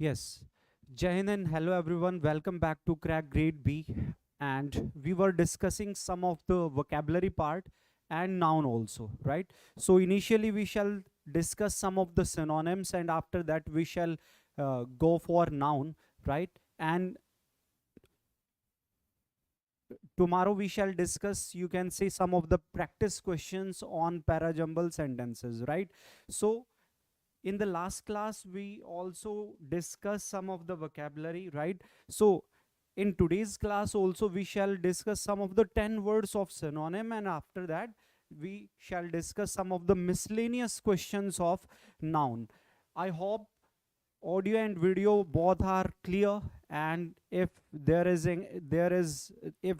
Yes. Jai Hind and hello everyone. Welcome back to Crack Grade B. And we were discussing some of the vocabulary part and noun also, right? So initially we shall discuss some of the synonyms, and after that we shall go for noun, right? And tomorrow we shall discuss, you can say, some of the practice questions on parajumble sentences, right? So in the last class we also discussed some of the vocabulary, right? So in today's class also we shall discuss some of the 10 words of synonym, and after that we shall discuss some of the miscellaneous questions of noun. I hope audio and video both are clear, and if if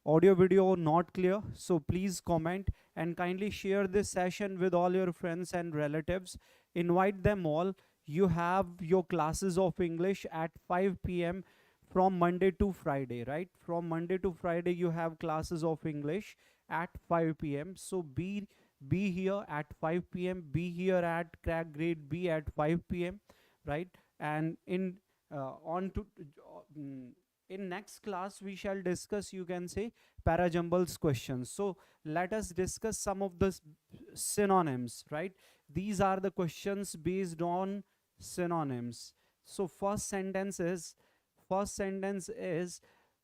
audio video not clear, so please comment and kindly share this session with all your friends and relatives. Invite them all. You have your classes of English at 5 p.m. from Monday to Friday, right? From Monday to Friday you have classes of English at 5 p.m. So be here at 5 p.m. Be here at Crack Grade B at 5 p.m., right? And on to in next class we shall discuss, you can say, parajumbles questions. So let us discuss some of the synonyms, right? These are the questions based on synonyms. So first sentence is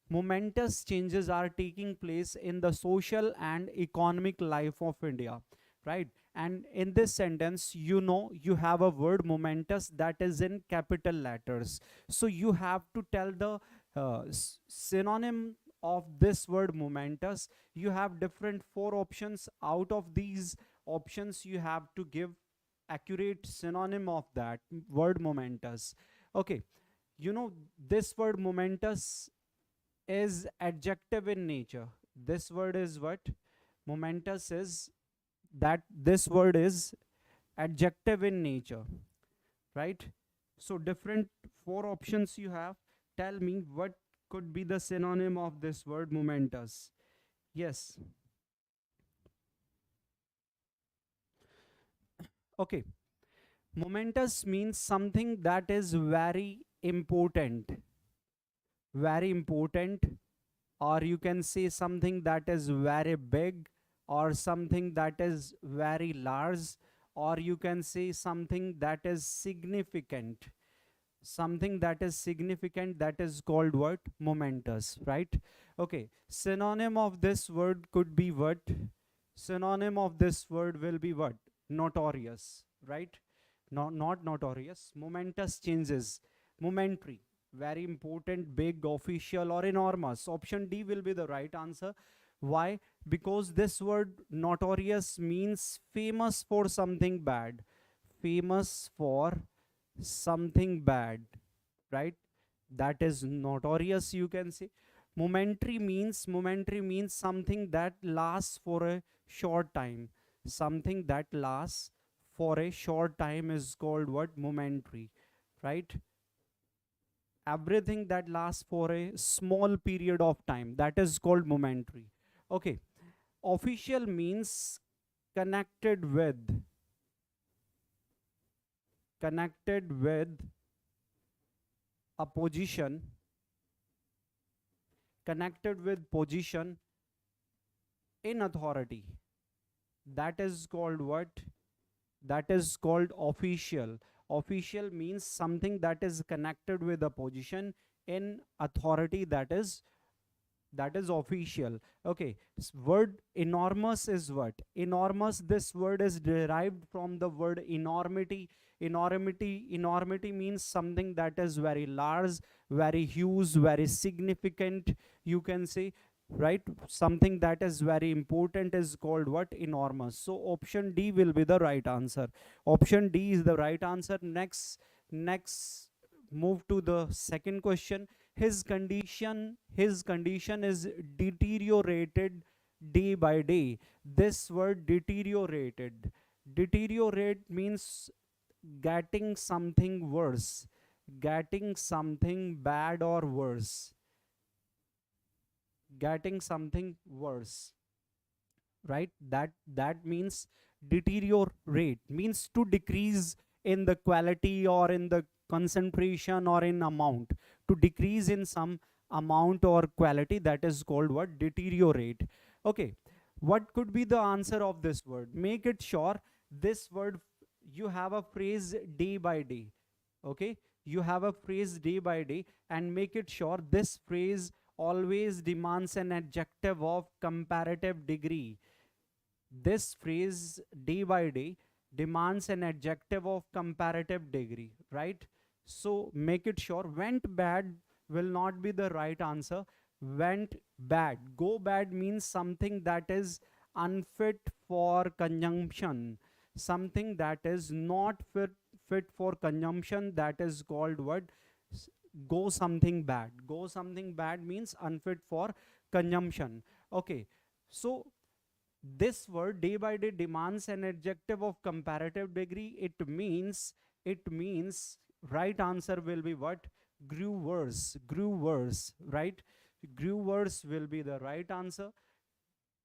momentous changes are taking place in the social and economic life of India, right? And in this sentence, you have a word momentous that is in capital letters. So you have to tell the synonym of this word momentous. You have different 4 options. Out of these options you have to give accurate synonym of that word momentous. Okay, this word momentous is adjective in nature. This word is what? Momentous is that this word is adjective in nature, right? So different 4 options you have. Tell me what could be the synonym of this word momentous. Yes. Okay. Momentous means something that is very important. Very important, or you can say something that is very big, or something that is very large, or you can say something that is significant. Something that is significant, that is called what? Momentous, right? Okay, synonym of this word could be what? Synonym of this word will be what? Notorious, right? Not notorious. Momentous changes. Momentary, very important, big, official, or enormous. Option D will be the right answer. Why? Because this word notorious means famous for something bad. Famous for something bad, right? That is notorious, you can say. Momentary means something that lasts for a short time. Something that lasts for a short time is called what? Momentary, right? Everything that lasts for a small period of time, that is called momentary. Okay. Official means connected with a position, connected with position in authority. That is called what? That is called official. Official means something that is connected with a position in authority, that is official. Okay. Word enormous is what? Enormous, this word is derived from the word enormity. Enormity means something that is very large, very huge, very significant, you can say, right? Something that is very important is called what? Enormous. So option D will be the right answer. Option D is the right answer. Next move to the second question. His condition is deteriorated day by day. This word deteriorate means getting something worse, getting something bad or worse, getting something worse, right? That means deteriorate means to decrease in the quality or in the concentration or in amount, to decrease in some amount or quality, that is called what? Deteriorate. Okay, what could be the answer of this word? Make it sure this word, you have a phrase day by day. Okay, you have a phrase day by day, and make it sure this phrase always demands an adjective of comparative degree. This phrase day by day demands an adjective of comparative degree, right? So make it sure. Went bad will not be the right answer. Went bad. Go bad means something that is unfit for consumption, something that is not fit for consumption, that is called what? Go something bad. Go something bad means unfit for consumption. Okay, so this word day by day demands an adjective of comparative degree. It means right answer will be what? Grew worse. Grew worse, right? Grew worse will be the right answer.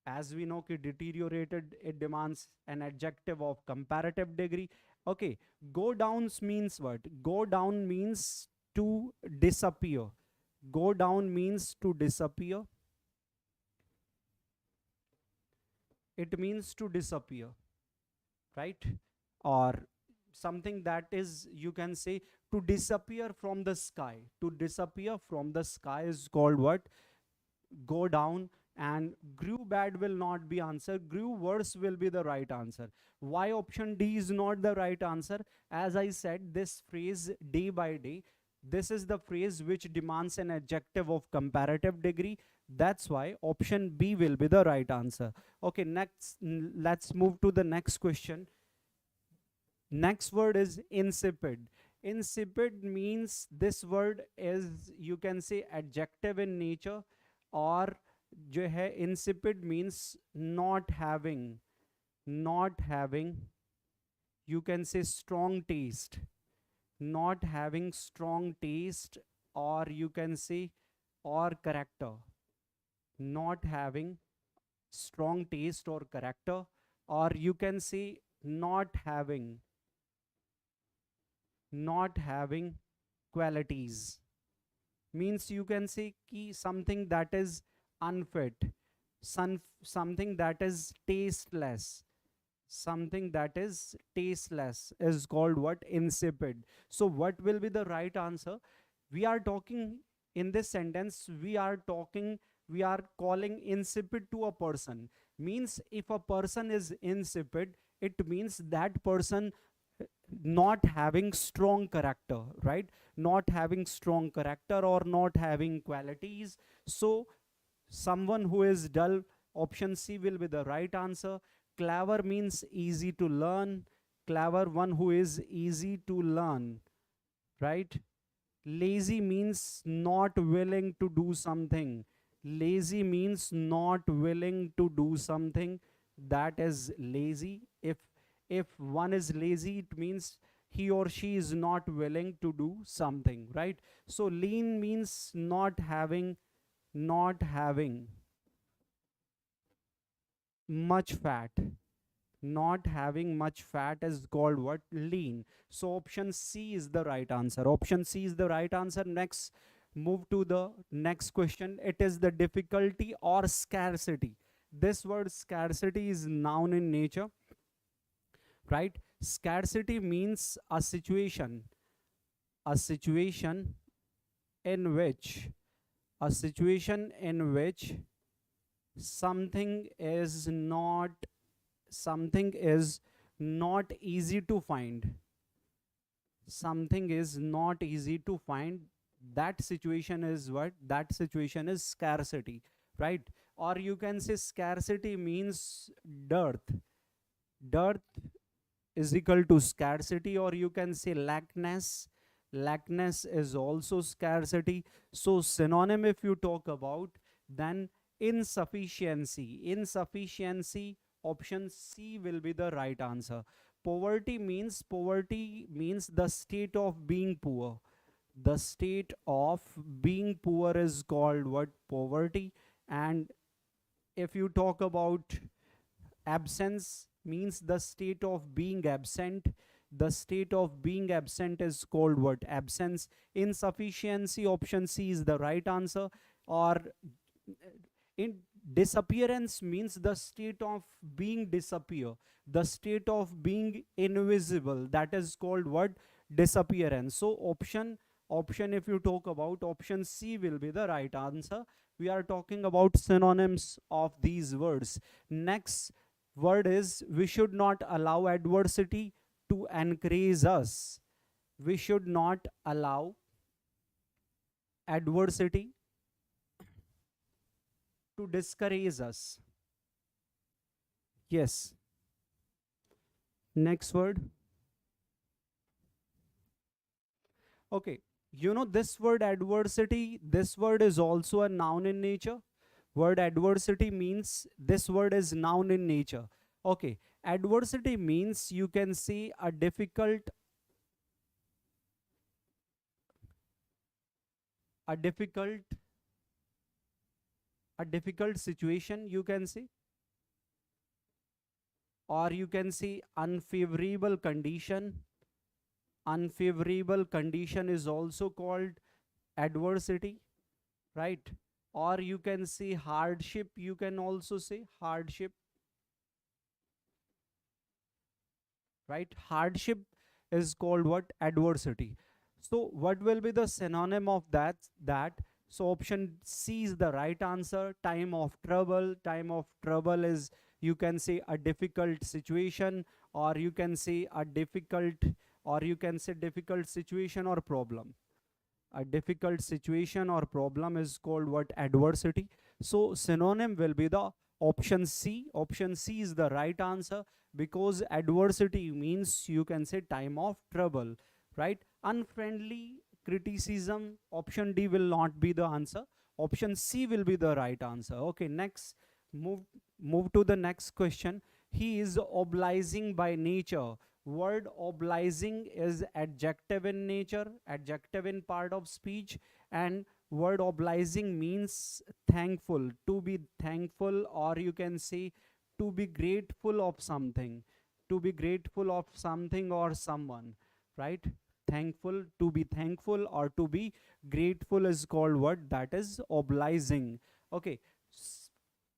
As we know, deteriorated, it demands an adjective of comparative degree. Okay, go downs means what? Go down means to disappear. Go down means to disappear. It means to disappear, right? Or something that is, you can say, to disappear from the sky. To disappear from the sky is called what? Go down. And grew bad will not be answer. Grew worse will be the right answer. Why option D is not the right answer? As I said, this phrase day by day, this is the phrase which demands an adjective of comparative degree. That's why option B will be the right answer. Okay, next, let's move to the next question. Next word is insipid. Insipid means, this word is, you can say, adjective in nature, or जो है insipid means not having, you can say strong taste, not having strong taste, or you can say, or character, not having strong taste or character, or you can say not having qualities. Means you can say ki something that is unfit, something that is tasteless, something that is tasteless is called what? Insipid. So what will be the right answer? We are talking in this sentence, we are calling insipid to a person. Means if a person is insipid, it means that person not having strong character, right? Not having strong character or not having qualities. So someone who is dull, option C will be the right answer. Clever means easy to learn. Clever, one who is easy to learn, right? Lazy means not willing to do something. Lazy means not willing to do something, that is lazy. If one is lazy, it means he or she is not willing to do something, right? So lean means not having much fat. Not having much fat is called what? Lean. So option C is the right answer. Option C is the right answer. Next, move to the next question. It is the difficulty or scarcity. This word scarcity is noun in nature, right? Scarcity means a situation in which something is not easy to find. Something is not easy to find. That situation is what? That situation is scarcity, right? Or you can say scarcity means dearth. Dearth is equal to scarcity, or you can say lackness. Lackness is also scarcity. So synonym, if you talk about, then insufficiency. Insufficiency, option C will be the right answer. Poverty means the state of being poor. The state of being poor is called what? Poverty. And if you talk about absence, means the state of being absent. The state of being absent is called what? Absence. Insufficiency, option C is the right answer. Or in disappearance means the state of being disappear, the state of being invisible, that is called what? Disappearance. So option if you talk about, option C will be the right answer. We are talking about synonyms of these words. Next word is, we should not allow adversity to encourage us. We should not allow adversity to discourage us. Yes. Next word. Okay. You know this word adversity, this word is also a noun in nature. Word adversity means, this word is noun in nature. Okay. Adversity means, you can see a difficult situation, you can say, or you can see unfavorable condition. Unfavorable condition is also called adversity, right? Or you can see hardship, you can also say hardship, right? Hardship is called what? Adversity. So what will be the synonym of that? So option C is the right answer. Time of trouble. Time of trouble is, you can say, a difficult situation, or you can say a difficult, or you can say difficult situation or problem. A difficult situation or problem is called what? Adversity. So synonym will be the option C. Option C is the right answer, because adversity means, you can say, time of trouble, right? Unfriendly criticism, option D will not be the answer. Option C will be the right answer. Okay, next, move to the next question. He is obliging by nature. Word obliging is adjective in nature, adjective in part of speech, and word obliging means thankful, to be thankful, or you can say to be grateful of something, to be grateful of something or someone, right? Thankful, to be thankful or to be grateful is called what? That is obliging. Okay,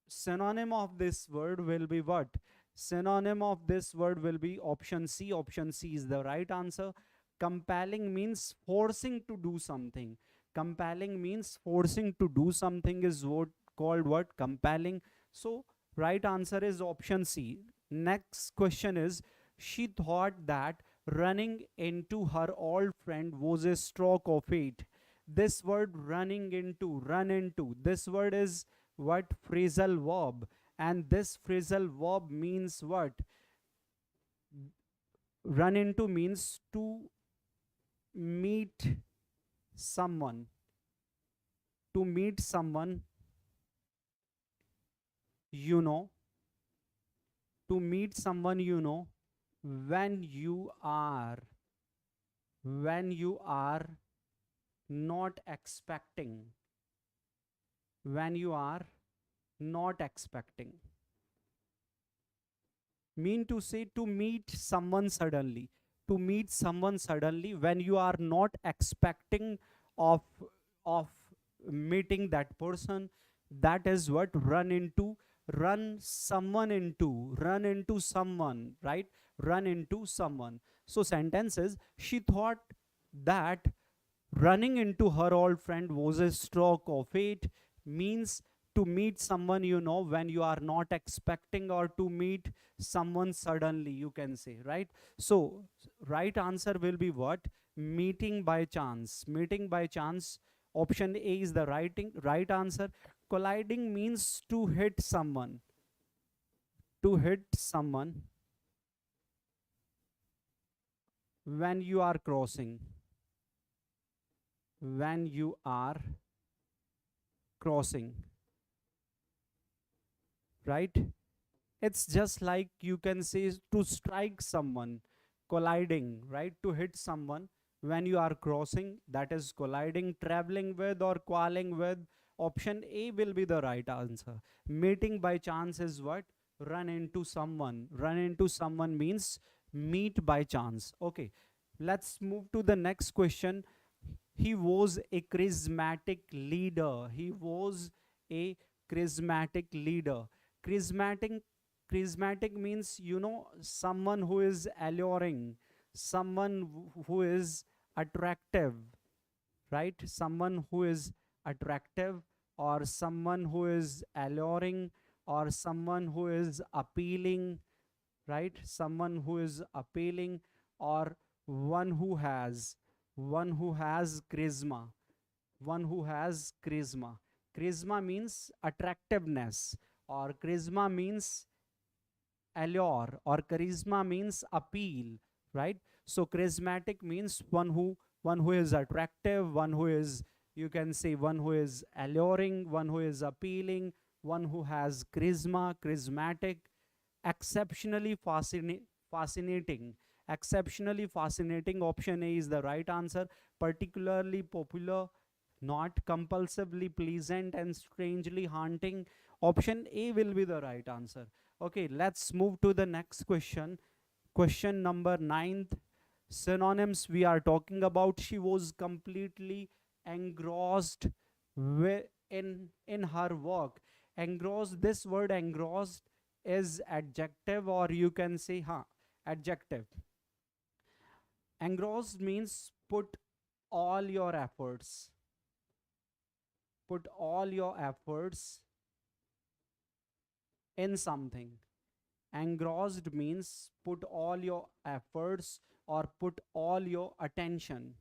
synonym of this word will be what? Synonym of this word will be option C. Option C is the right answer. Compelling means forcing to do something. Compelling means forcing to do something is what called what? Compelling. So right answer is option C. Next question is, she thought that running into her old friend was a stroke of fate. This word running into, run into, this word is what? Phrasal verb. And this phrasal verb means what? Run into means to meet someone. To meet someone, you know. To meet someone, you know, when you are not expecting. When you are not expecting. Mean to say, to meet someone suddenly. To meet someone suddenly when you are not expecting of of meeting that person. That is what run into. Run someone into, run into someone, right? Run into someone. So sentence is, she thought that running into her old friend was a stroke of fate. Means to meet someone, you know, when you are not expecting, or to meet someone suddenly, you can say, right? So right answer will be what? Meeting by chance. Meeting by chance, option A is the right answer. Colliding means to hit someone. To hit someone when you are crossing. When you are crossing, right? It's just like, you can say, to strike someone. Colliding, right? To hit someone when you are crossing, that is colliding. Traveling with or quarreling with, option A will be the right answer. Meeting by chance is what? Run into someone. Run into someone means meet by chance. Okay, let's move to the next question. He was a charismatic leader. He was a charismatic leader. Charismatic, charismatic means, you know, someone who is alluring, someone who is attractive, right? Someone who is attractive, or someone who is alluring, or someone who is appealing, right? Someone who is appealing, or one who has charisma, one who has charisma. Charisma means attractiveness, or charisma means allure, or charisma means appeal, right? So charismatic means one who is attractive, one who is, you can say, one who is alluring, one who is appealing, one who has charisma, charismatic. Exceptionally fascinating, exceptionally fascinating, option A is the right answer. Particularly popular, not compulsively pleasant, and strangely haunting, option A will be the right answer. Okay, let's move to the next question. Question number 9th. Synonyms we are talking about. She was completely engrossed in her work. Engrossed, this word engrossed is adjective, or you can say adjective. Engrossed means put all your efforts, put all your efforts in something. Engrossed means put all your efforts, or put all your attention,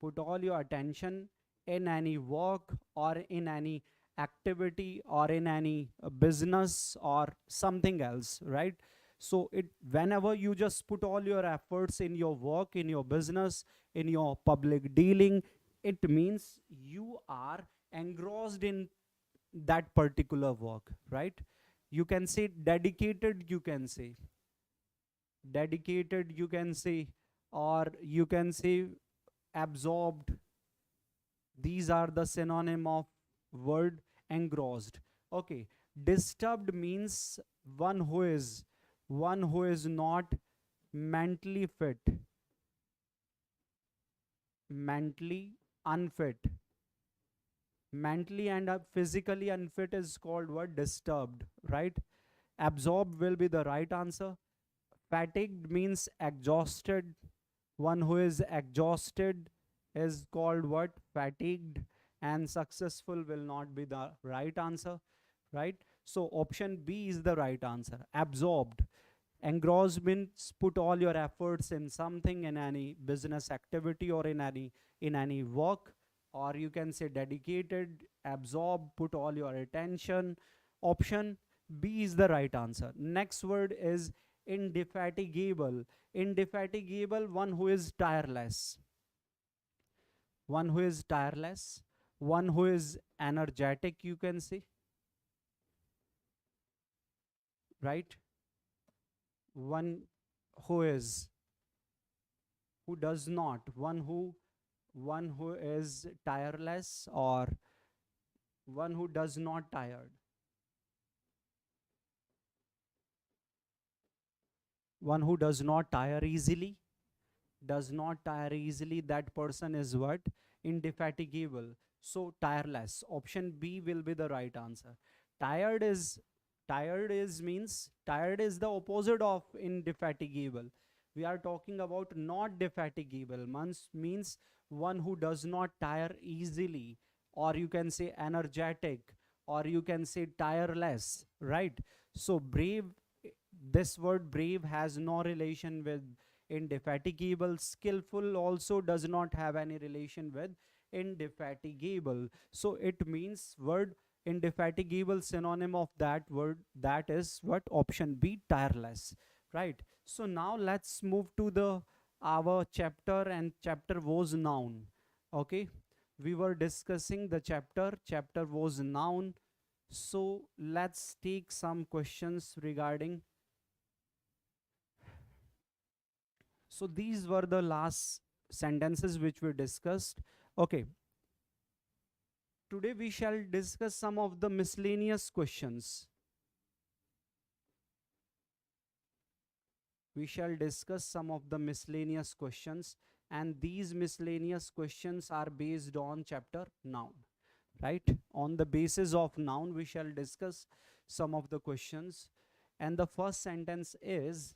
put all your attention in any work, or in any activity, or in any business, or something else, right? So it, whenever you just put all your efforts in your work, in your business, in your public dealing, it means you are engrossed in that particular work, right? You can say dedicated, you can say dedicated, you can say, or you can say absorbed. These are the synonym of word engrossed. Okay, disturbed means one who is not mentally fit, mentally unfit. Mentally and physically unfit is called what? Disturbed, right? Absorbed will be the right answer. Fatigued means exhausted. One who is exhausted is called what? Fatigued. And successful will not be the right answer, right? So option B is the right answer. Absorbed. Engrossed means put all your efforts in something, in any business activity, or in any work, or you can say dedicated. Absorb, put all your attention. Option B is the right answer. Next word is indefatigable. Indefatigable, one who is tireless, one who is tireless, one who is energetic, you can say, right? One who is, who does not, one who is tireless, or one who does not tired, one who does not tire easily, does not tire easily, that person is what? Indefatigable. So tireless, option B will be the right answer. Tired is, tired is the opposite of indefatigable. We are talking about not defatigable, means one who does not tire easily, or you can say energetic, or you can say tireless, right? So brave, this word brave has no relation with indefatigable. Skillful also does not have any relation with indefatigable. So it means word indefatigable, synonym of that word, that is what? Option B, tireless, right? So now let's move to the our chapter, and chapter was noun. Okay, we were discussing the chapter was noun. So let's take some questions regarding. So these were the last sentences which we discussed. Okay, today we shall discuss some of the miscellaneous questions. we shall discuss some of the miscellaneous questions, and these miscellaneous questions are based on chapter noun, right? On the basis of noun we shall discuss some of the questions. And the first sentence is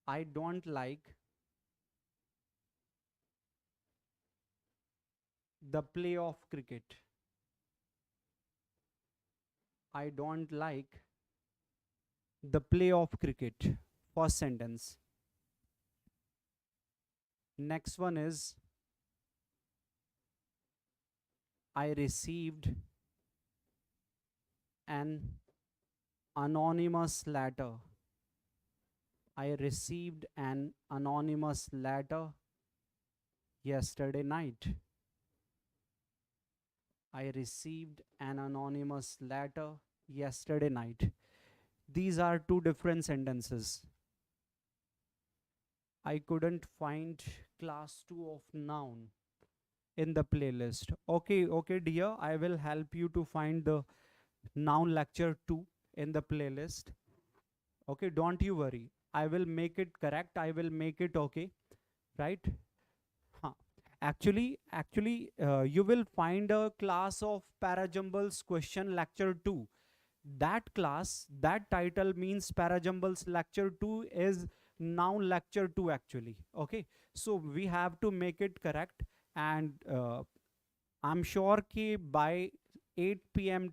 I don't like the play of cricket. I don't like the play of cricket. First sentence. Next one is I received an anonymous letter. I received an anonymous letter yesterday night. I received an anonymous letter yesterday night. These are two different sentences. I couldn't find class 2 of noun in the playlist. Okay, dear, I will help you to find the noun lecture 2 in the playlist. Okay, don't you worry. I will make it correct. I will make it okay, right? Huh. Actually, you will find a class of Parajumbles question lecture 2. That class, that title means Parajumbles lecture 2 is noun lecture 2 actually. Okay, so we have to make it correct, and I'm sure ki by 8 p.m.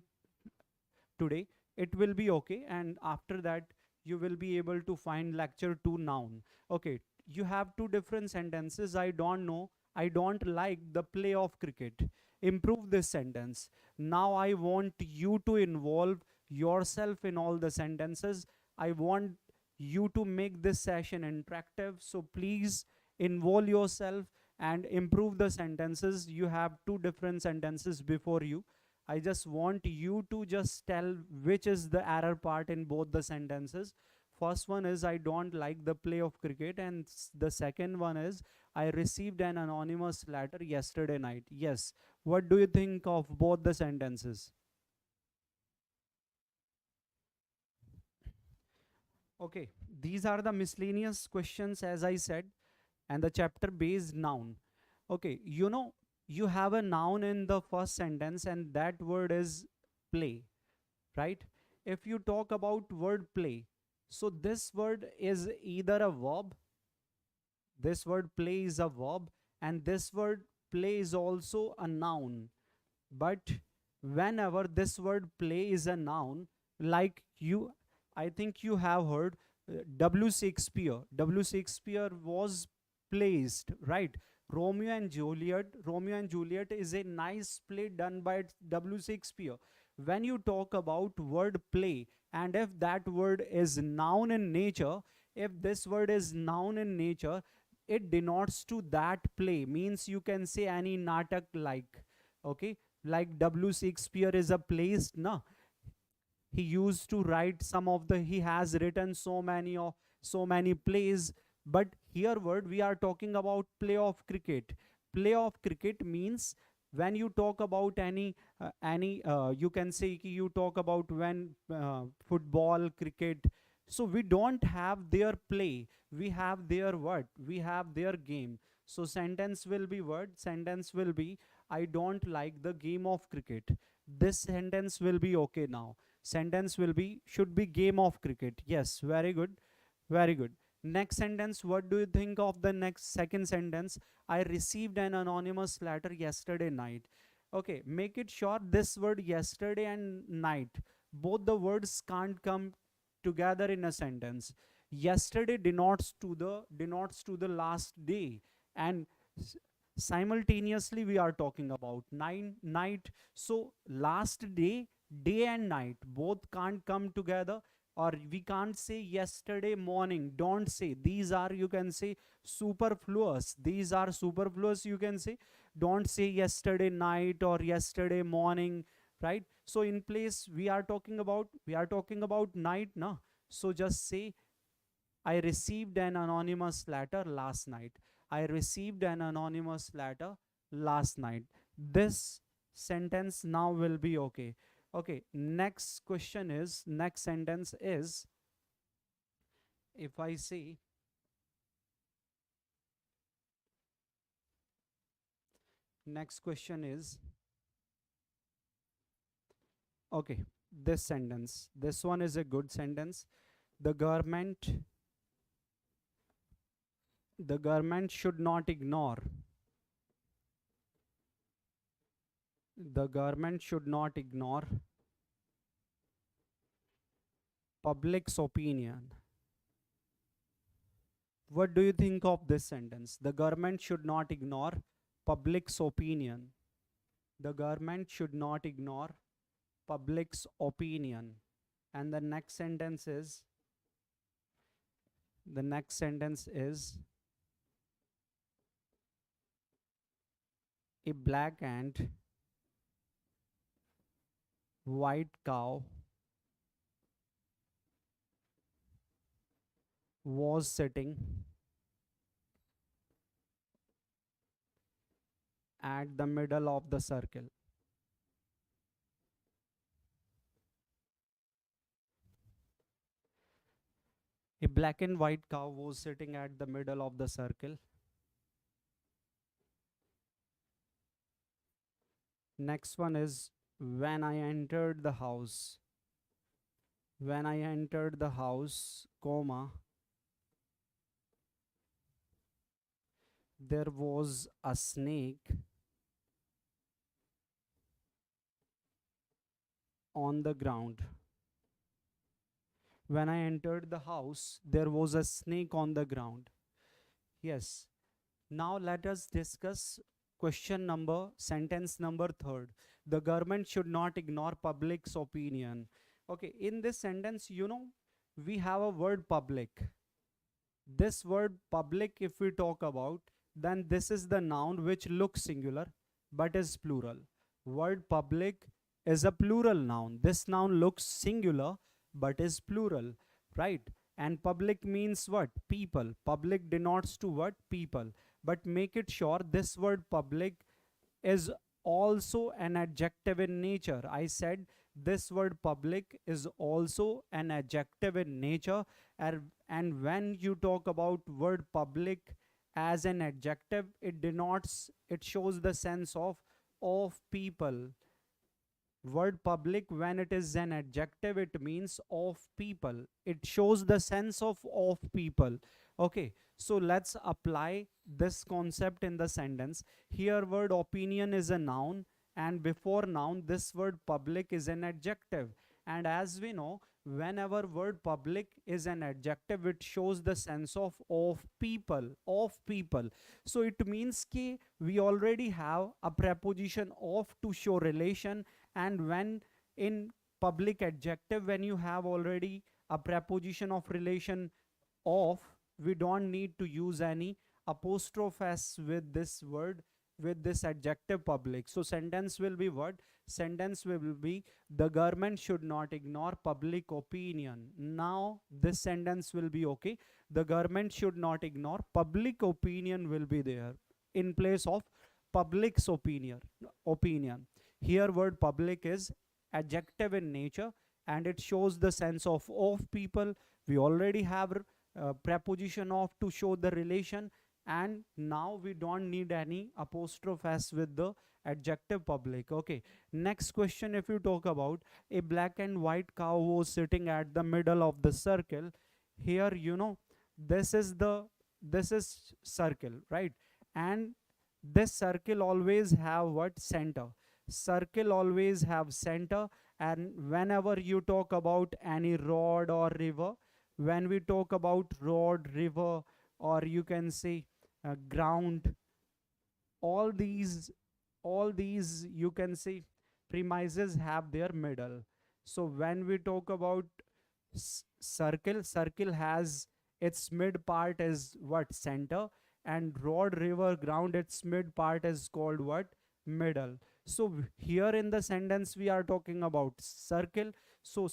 today it will be okay, and after that you will be able to find lecture 2 noun. Okay, you have two different sentences. I don't know, I don't like the play of cricket. Improve this sentence. Now I want you to involve yourself in all the sentences. I want you to make this session interactive, so please involve yourself and improve the sentences. You have two different sentences before you. I just want you to just tell which is the error part in both the sentences. First one is I don't like the play of cricket, and the second one is I received an anonymous letter yesterday night. Yes, what do you think of both the sentences? Okay, these are the miscellaneous questions as I said, and the chapter based noun. Okay, you know, you have a noun in the first sentence, and that word is play, right? If you talk about word play, so this word is either a verb, this word play is a verb, and this word play is also a noun. But whenever this word play is a noun, like you, I think you have heard W. Shakespeare was placed, right? Romeo and Juliet is a nice play done by W. Shakespeare. When you talk about word play, and if that word is noun in nature, if this word is noun in nature, it denotes to that play, means you can say any natak like, okay, like W. Shakespeare is a place, na? He used to write some of the, he has written so many plays. But here word we are talking about play of cricket. Play of cricket means when you talk about any you can say you talk about when football, cricket, so we don't have their play, we have their what, we have their game. So sentence will be what, sentence will be I don't like the game of cricket. This sentence will be okay now. Sentence will be, should be game of cricket. Yes, very good, very good. Next sentence, what do you think of the next second sentence? I received an anonymous letter yesterday night. Okay, make it sure this word yesterday and night, both the words can't come together in a sentence. Yesterday denotes to the last day, and simultaneously we are talking about night. So last day, day and night both can't come together, or we can't say yesterday morning. Don't say, these are, you can say, superfluous. These are superfluous, you can say. Don't say yesterday night or yesterday morning, right? So in place we are talking about night, na? So just say I received an anonymous letter last night. I received an anonymous letter last night. This sentence now will be okay. Okay, next sentence is, if I say, next question is, okay, this one is a good sentence. The government should not ignore, the government should not ignore public's opinion. What do you think of this sentence? The government should not ignore public's opinion. The government should not ignore public's opinion. And the next sentence is, a black and white cow was sitting at the middle of the circle. A black and white cow was sitting at the middle of the circle. Next one is, when I entered the house, comma, there was a snake on the ground. When I entered the house, there was a snake on the ground. Yes. Now let us discuss sentence number 3. The government should not ignore public's opinion. Okay, in this sentence, we have a word public. This word public, if we talk about, then this is the noun which looks singular but is plural. Word public is a plural noun. This noun looks singular but is plural, right? And public means what? People. Public denotes to what? People. But make it sure this word public is also an adjective in nature. I said this word public is also an adjective in nature, and when you talk about word public as an adjective, it shows the sense of people. Word public, when it is an adjective, it means of people. It shows the sense of people. Okay, so let's apply this concept in the sentence. Here word opinion is a noun, and before noun this word public is an adjective. And as we know, whenever word public is an adjective, it shows the sense of people. So it means कि we already have a preposition of to show relation, and when in public adjective, when you have already a preposition of relation of, we don't need to use any apostrophe s with this word, with this adjective public. So sentence will be what? Sentence will be, the government should not ignore public opinion. Now this sentence will be okay. The government should not ignore public opinion will be there in place of public's opinion. Here word public is adjective in nature, and it shows the sense of people. We already have preposition of to show the relation, and now we don't need any apostrophe s with the adjective public. Okay, next question, if you talk about, a black and white cow was sitting at the middle of the circle. Here this is circle, right? And this circle always have what? Center. Circle always have center. And whenever you talk about any road or river, when we talk about road, river, or you can say ground, all these you can say premises have their middle. So when we talk about circle has its mid part is what? Center. And road, river, ground, its mid part is called what? Middle. So here in the sentence we are talking about circle. So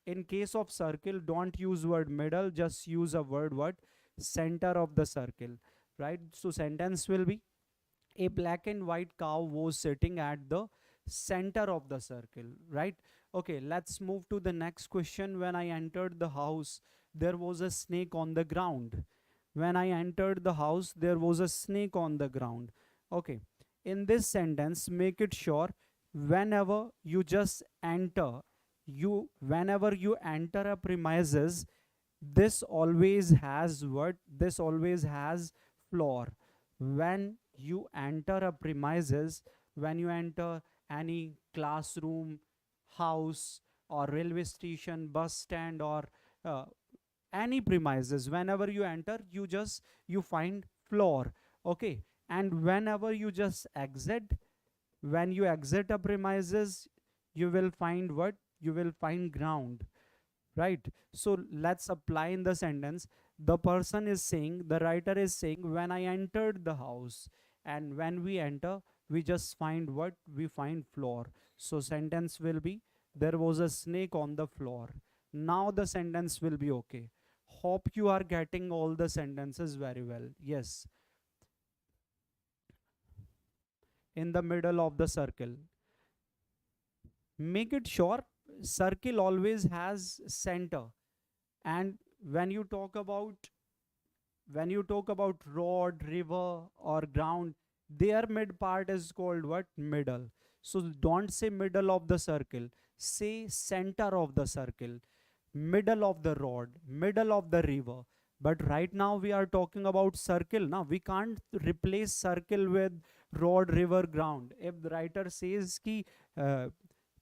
in case of circle, don't use word middle, just use a word what? Center of the circle, right? So sentence will be, a black and white cow was sitting at the center of the circle, right? Okay, let's move to the next question. When I entered the house, there was a snake on the ground. When I entered the house, there was a snake on the ground. Okay, in this sentence, make it sure whenever you just enter, whenever you enter a premises, this always has what? This always has floor. When you enter a premises, when you enter any classroom, house, or railway station, bus stand, or uh, any premises, whenever you enter, you find floor. Okay, and whenever you just exit, when you exit a premises, you will find what? You will find ground, right? So let's apply in the sentence. The person is saying, the writer is saying, when I entered the house, and when we enter, we just find what? We find floor. So sentence will be, there was a snake on the floor. Now the sentence will be okay. Hope you are getting all the sentences very well. Yes. In the middle of the circle, make it sure circle always has center. And when you talk about road, river, or ground, their mid part is called what? Middle. So don't say middle of the circle, say center of the circle, middle of the road, middle of the river. But right now we are talking about circle. Now we can't replace circle with road, river, ground. If the writer says ki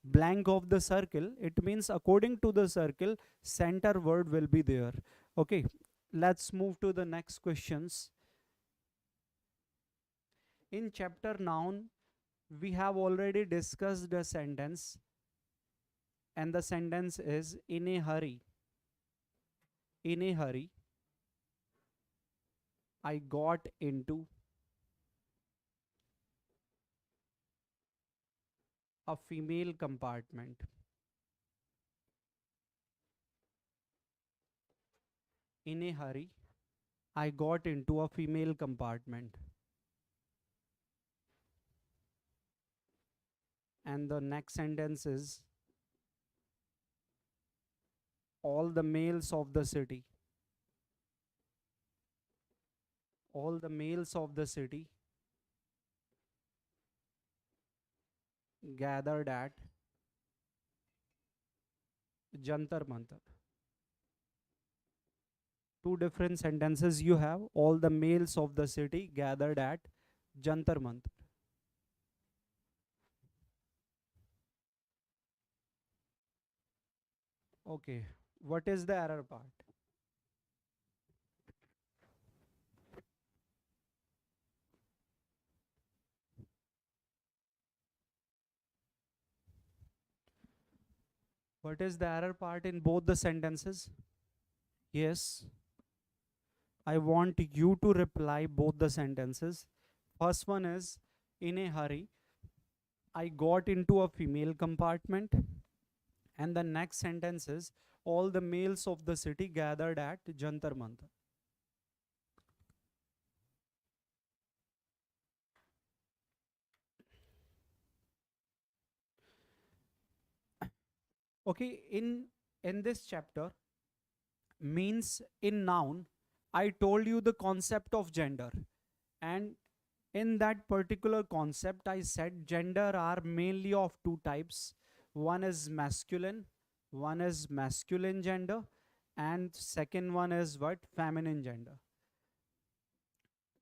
blank of the circle, it means according to the circle, center word will be there. Okay, let's move to the next questions. In chapter noun, we have already discussed the sentence, and the sentence is, in a hurry. In a hurry, I got into a female compartment. In a hurry, I got into a female compartment. And the next sentence is, all the males of the city. All the males of the city gathered at Jantar Mantar. Two different sentences you have. All the males of the city gathered at Jantar Mantar. Okay, what is the error part? What is the error part in both the sentences? Yes, I want you to reply both the sentences. First one is, in a hurry, I got into a female compartment. And the next sentence is, all the males of the city gathered at Jantar Mantar. Okay, in this chapter, means in noun, I told you the concept of gender, and in that particular concept I said gender are mainly of two types. One is masculine gender, and second one is what? Feminine gender.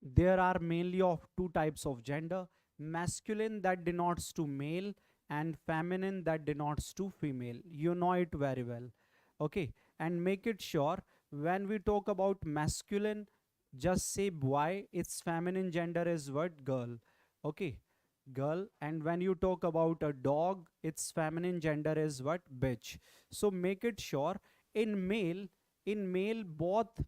There are mainly of two types of gender: masculine, that denotes to male, and feminine, that denotes to female. You know it very well. Okay, and make it sure when we talk about masculine, just say boy. Its feminine gender is what? Girl. Okay, girl. And when you talk about a dog, its feminine gender is what? Bitch. So make it sure in male both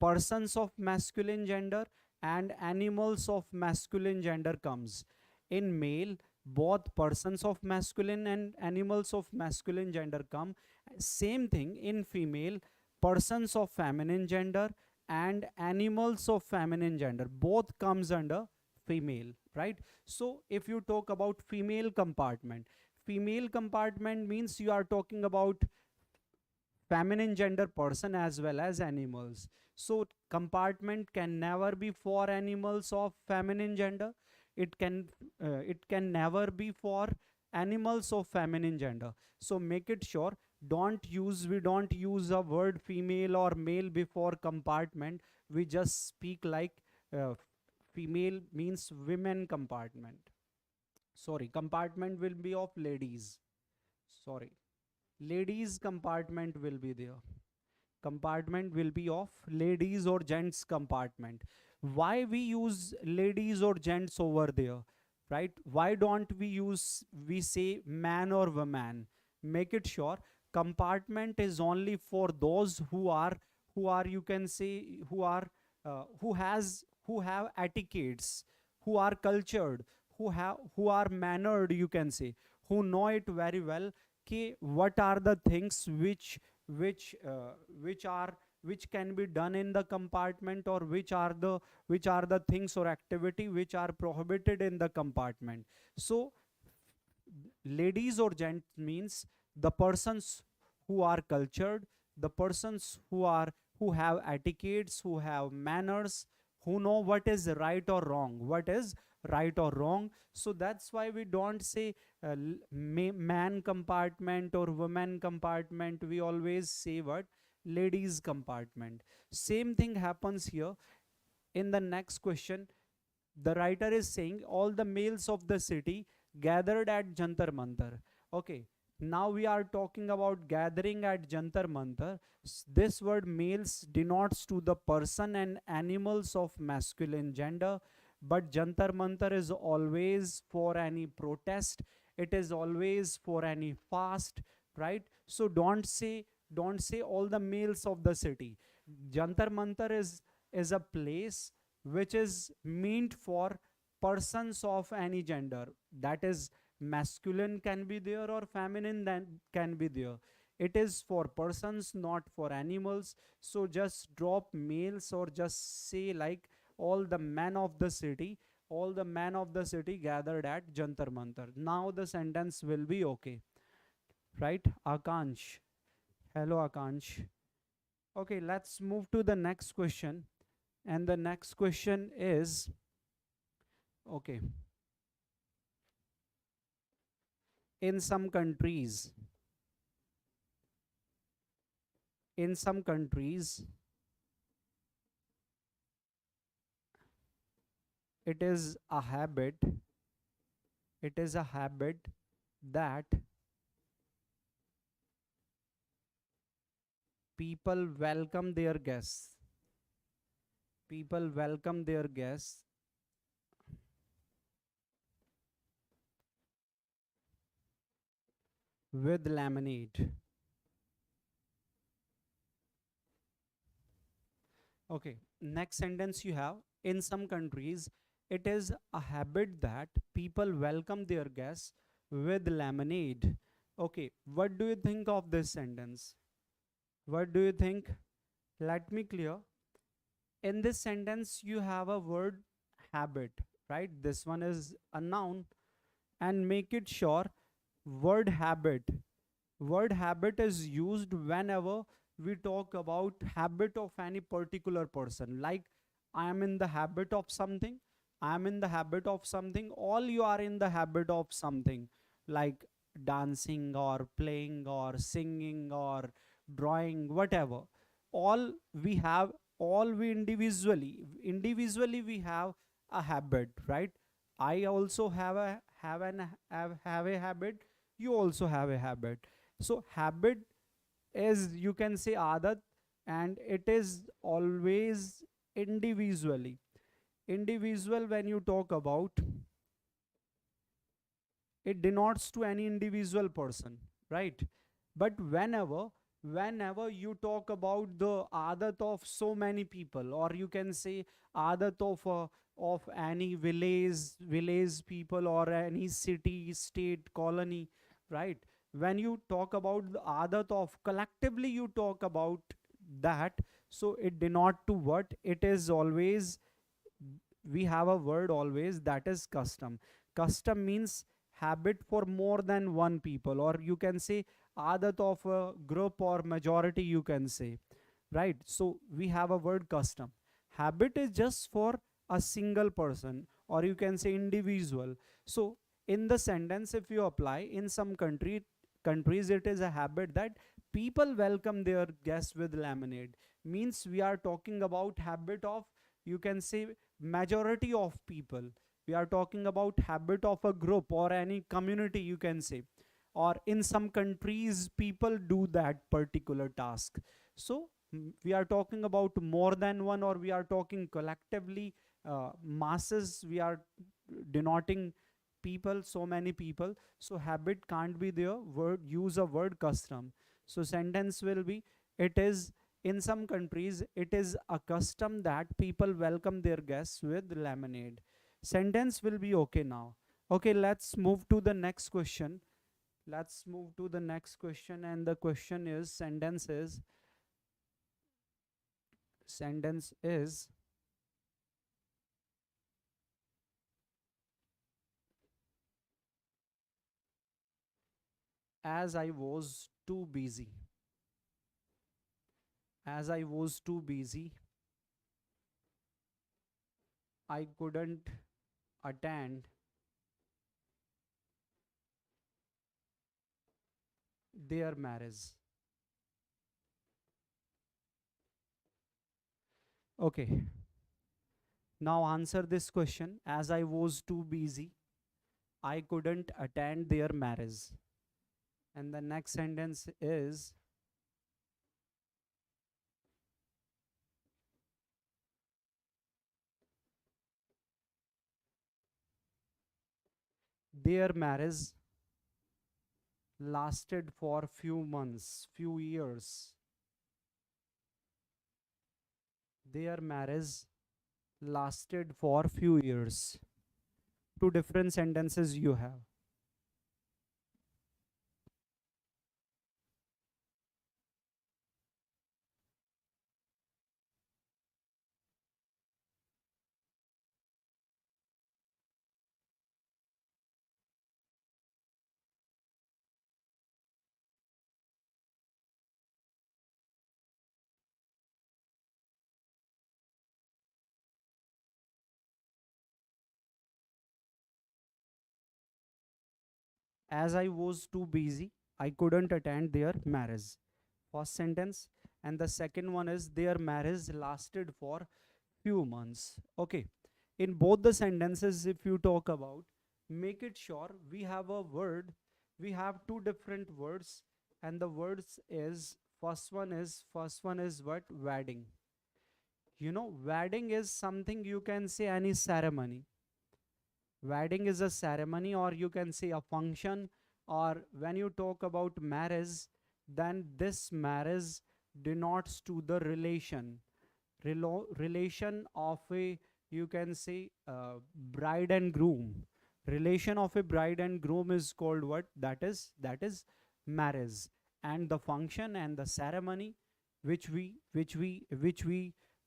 persons of masculine gender and animals of masculine gender comes. In male, both persons of masculine and animals of masculine gender come. Same thing in female, persons of feminine gender and animals of feminine gender both comes under female, right? So if you talk about female compartment means you are talking about feminine gender person as well as animals. So compartment can never be for animals of feminine gender. It can never be for animals of feminine gender. So make it sure, we don't use a word female or male before compartment. We just speak like uh, female means women compartment. Sorry, compartment will be of ladies. Sorry, ladies compartment will be there. Compartment will be of ladies or gents compartment. Why we use ladies or gents over there, right? Why don't we say man or woman? Make it sure compartment is only for those who are you can say who have etiquettes, who are cultured, who are mannered, you can say, who know it very well, what are the things which uh, which are which can be done in the compartment, or which are the things or activity which are prohibited in the compartment. So ladies or gents means the persons who are cultured, the persons who have etiquettes, who have manners, who know what is right or wrong. So that's why we don't say man compartment or woman compartment. We always say what? Ladies compartment. Same thing happens here in the next question. The writer is saying all the males of the city gathered at Jantar Mantar. Okay, now we are talking about gathering at Jantar Mantar. This word males denotes to the person and animals of masculine gender, but Jantar Mantar is always for any protest. It is always for any fast, right? So don't say all the males of the city. Jantar Mantar is a place which is meant for persons of any gender, that is masculine can be there or feminine then can be there. It is for persons, not for animals. So just drop males or just say like all the men of the city, all the men of the city gathered at Jantar Mantar. Now the sentence will be okay, right? Akansh, hello Akansh. Okay, let's move to the next question. And the next question is, okay, in some countries, in some countries, it is a habit, it is a habit that people welcome their guests. People welcome their guests with lemonade. Okay, next sentence you have, in some countries, it is a habit that people welcome their guests with lemonade. Okay, what do you think of this sentence? What do you think? Let me clear. In this sentence, you have a word habit, right? This one is a noun, and make it sure word habit. Word habit is used whenever we talk about habit of any particular person. Like, I am in the habit of something, I am in the habit of something, all you are in the habit of something, like dancing or playing or singing or drawing, whatever. All we have, all we individually we have a habit, right? I also have a habit, you also have a habit. So habit is, you can say, adat, and it is always individual. When you talk about, it denotes to any individual person, right? But whenever you talk about the adat of so many people, or you can say adat of any village people, or any city, state, colony, right? When you talk about the adat of collectively, you talk about that. So it denote to what? It is always we have a word always, that is custom. Custom means habit for more than one people, or you can say adat of a group or majority, you can say, right? So we have a word custom. Habit is just for a single person, or you can say individual. So in the sentence, if you apply, in some countries it is a habit that people welcome their guests with lemonade, means we are talking about habit of, you can say, majority of people. We are talking about habit of a group or any community, you can say, or in some countries people do that particular task. So we are talking about more than one, or we are talking collectively, masses, we are denoting people, so many people. So habit can't be there, word, use a word custom. So sentence will be, it is, in some countries it is a custom that people welcome their guests with lemonade. Sentence will be okay now. Okay, let's move to the next question. Let's move to the next question, and the question is, sentence is as I was too busy. As I was too busy, I couldn't attend their marriage. Okay, now answer this question. As I was too busy, I couldn't attend their marriage. And the next sentence is, their marriage lasted for few months, few years. Their marriage lasted for few years. Two different sentences you have. As I was too busy, I couldn't attend their marriage. First sentence. And the second one is, their marriage lasted for few months. Okay. In both the sentences, if you talk about, make it sure we have a word, we have two different words, and the words is, first one is what? Wedding. You know, wedding is something, you can say, any ceremony. Wedding is a ceremony, or you can say a function, or when you talk about marriage, then this marriage denotes to the relation of a, you can say, bride and groom. Relation of a bride and groom is called what? That is marriage. And the function and the ceremony which we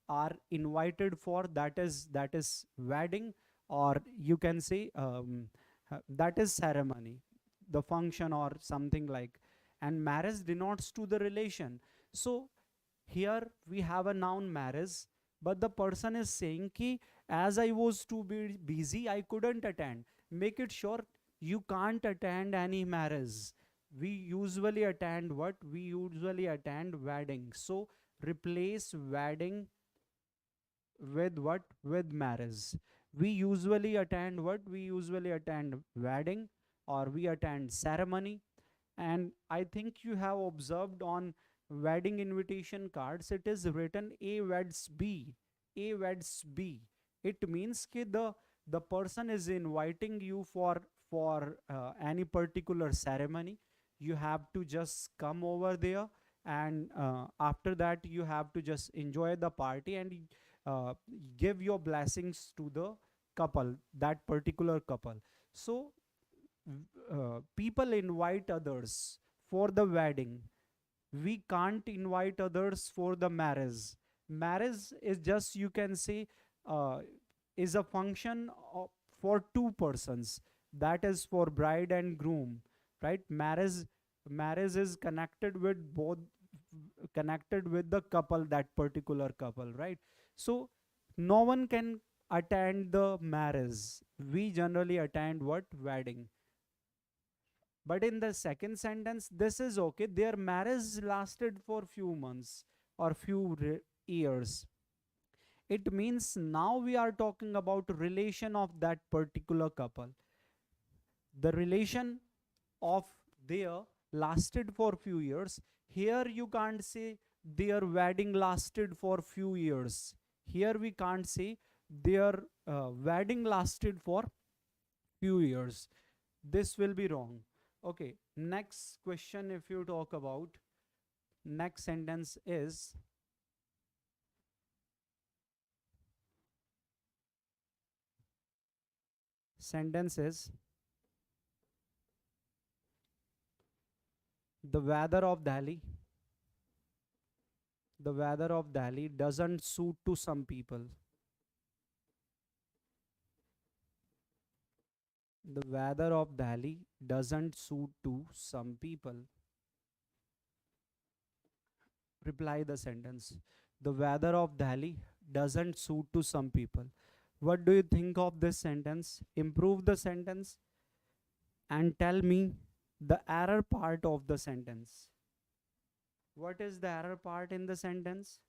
are invited for, that is wedding, or you can say, that is ceremony, the function or something like. And marriage denotes to the relation. So here we have a noun marriage, but the person is saying ki, as I was too busy, I couldn't attend. Make it sure you can't attend any marriage. We usually attend what? We usually attend wedding. So replace wedding with what? With marriage. We usually attend what? We usually attend wedding, or we attend ceremony. And I think you have observed on wedding invitation cards, it is written A weds B. A weds B. It means that the person is inviting you for any particular ceremony. You have to just come over there, and after that you have to just enjoy the party, and uh, give your blessings to the couple, that particular couple. So people invite others for the wedding. We can't invite others for the marriage. Marriage is just, you can say, uh, is a function of, for two persons, that is for bride and groom, right? Marriage is connected with both, connected with the couple, that particular couple, right? So no one can attend the marriage. We generally attend what? Wedding. But in the second sentence, this is okay. Their marriage lasted for few months or few years. It means now we are talking about relation of that particular couple. The relation of their lasted for few years. Here you can't say their wedding lasted for few years. Here we can't say their wedding lasted for few years. This will be wrong. Okay, next question, if you talk about, next sentence is, the weather of Delhi, doesn't suit to some people. The weather of Delhi doesn't suit to some people. Reply the sentence. The weather of Delhi doesn't suit to some people. What do you think of this sentence? Improve the sentence and tell me the error part of the sentence. What is the error part in the sentence?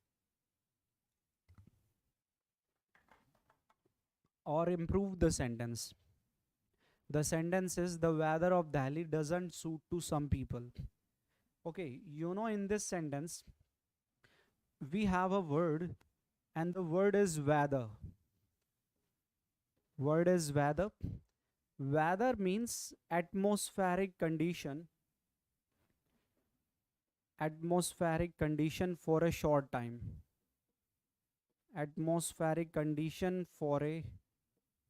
Or improve the sentence. The sentence is, the weather of Delhi doesn't suit to some people. Okay, you know, in this sentence, we have a word, and the word is weather. Word is weather. Weather means atmospheric condition. Atmospheric condition for a short time. Atmospheric condition for a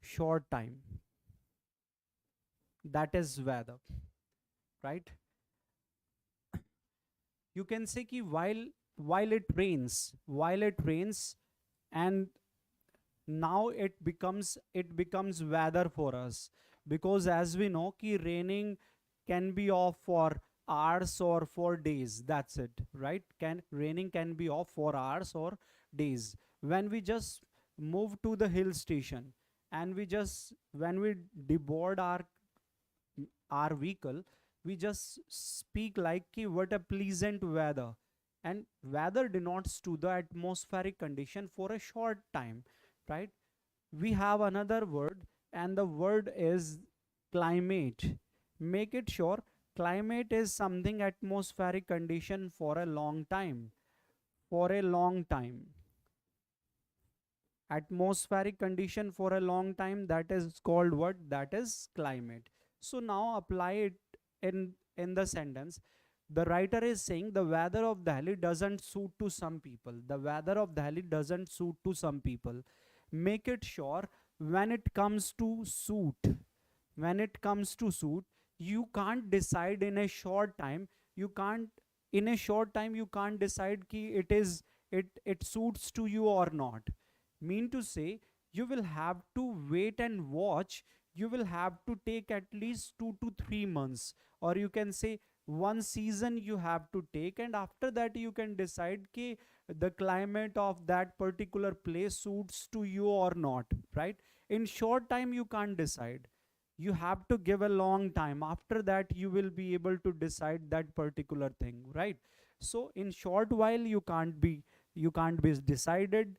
short time. That is weather, right? You can say ki while it rains, and now it becomes weather for us, because as we know ki raining can be off for hours or for days. That's it, right? Raining can be off for hours or days. When we just move to the hill station, and when we deboard our vehicle, we just speak like ki what a pleasant weather. And weather denotes to the atmospheric condition for a short time, right? We have another word, and the word is climate. Make it sure, climate is something atmospheric condition for a long time. For a long time. Atmospheric condition for a long time, that is called what? That is climate. So now apply it in the sentence. The writer is saying the weather of Delhi doesn't suit to some people. The weather of Delhi doesn't suit to some people. Make it sure, when it comes to suit, you can't decide in a short time. You can't decide ki it suits to you or not. Mean to say, you will have to wait and watch. You will have to take at least 2 to 3 months, or you can say one season you have to take, and after that you can decide ki the climate of that particular place suits to you or not, right? In short time you can't decide. You have to give a long time. After that you will be able to decide that particular thing, right? So in short while you can't be decided.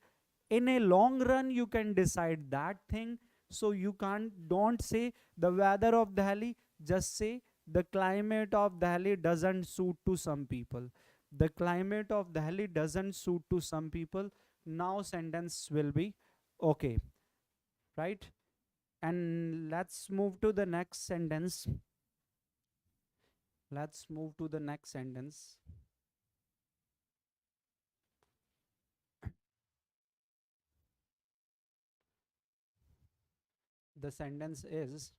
In a long run you can decide that thing. So you don't say the weather of Delhi, just say the climate of Delhi doesn't suit to some people. The climate of Delhi doesn't suit to some people. Now sentence will be okay, right? And let's move to the next sentence. The sentence is,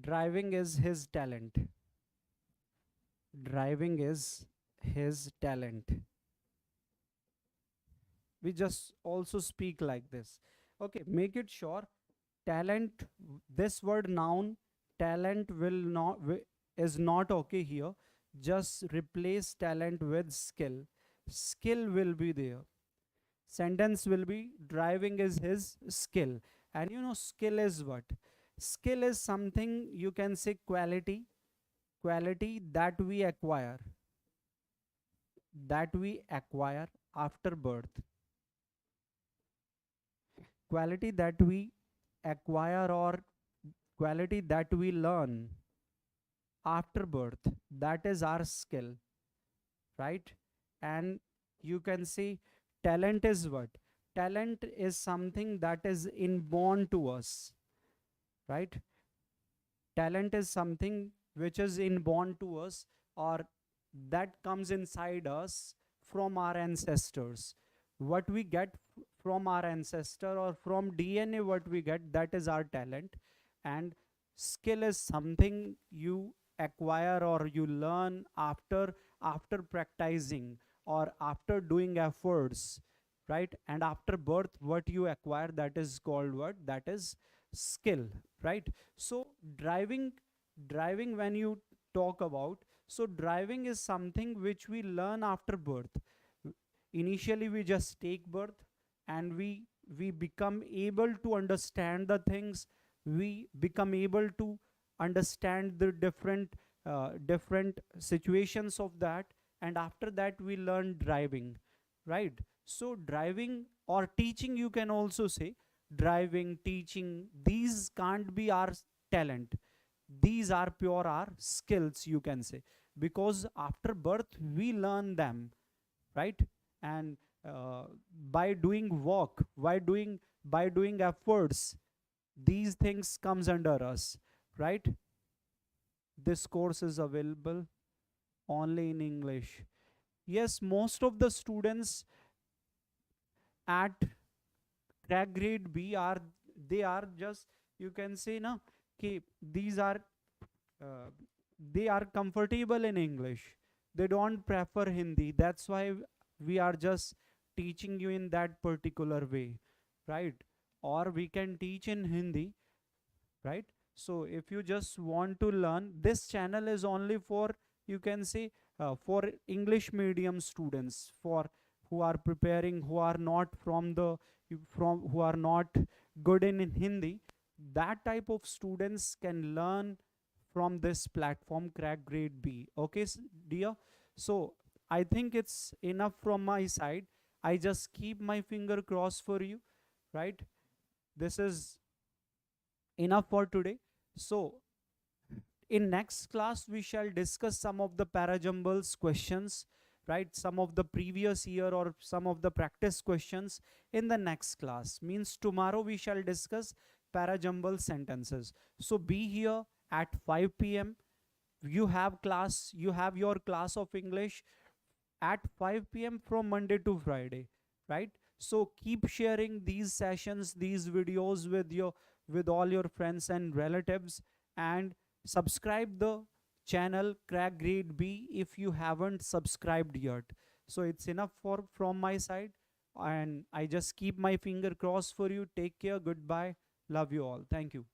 driving is his talent. Driving is his talent. We just also speak like this. Okay, make it sure. Talent, this word noun, talent will not is not okay here. Just replace talent with skill. Skill will be there. Sentence will be driving is his skill. And you know, skill is what? Skill is something, you can say, quality that we acquire after birth, quality that we acquire, or quality that we learn after birth, that is our skill, right? And you can see talent is what? Talent is something that is inborn to us, right? Talent is something which is inborn to us, or that comes inside us from our ancestors. What we get from our ancestor or from DNA, what we get, that is our talent. And skill is something you acquire or you learn after practicing or after doing efforts, right? And after birth, what you acquire, that is called what? That is skill, right? So driving when you talk about, so driving is something which we learn after birth. Initially we just take birth, and we become able to understand the things, we become able to understand the different situations of that, and after that we learn driving, right? So driving or teaching, you can also say, driving, teaching, these can't be our talent, these are pure our skills, you can say, because after birth we learn them, right? And by doing work, by doing efforts, these things comes under us, right? This course is available only in English. Yes, most of the students at crack grade B are, they are just, you can say na, कि these are uh, they are comfortable in English, they don't prefer Hindi, that's why we are just teaching you in that particular way, right? Or we can teach in Hindi, right? So if you just want to learn, this channel is only for, you can say, for English medium students, for who are preparing, who are not from the, from who are not good in Hindi, that type of students can learn from this platform, crack grade B. Okay, dear. So I think it's enough from my side. I just keep my finger crossed for you, right? This is enough for today. So in next class we shall discuss some of the parajumbles questions, right? Some of the previous year or some of the practice questions in the next class. Means tomorrow we shall discuss parajumble sentences. So be here at 5 p.m. You have class, you have your class of English at 5 p.m. from Monday to Friday, right? So keep sharing these sessions, these videos with your, with all your friends and relatives, and subscribe the channel Crack Grade B if you haven't subscribed yet. So it's enough for from my side, and I just keep my finger crossed for you. Take care, goodbye, love you all, thank you.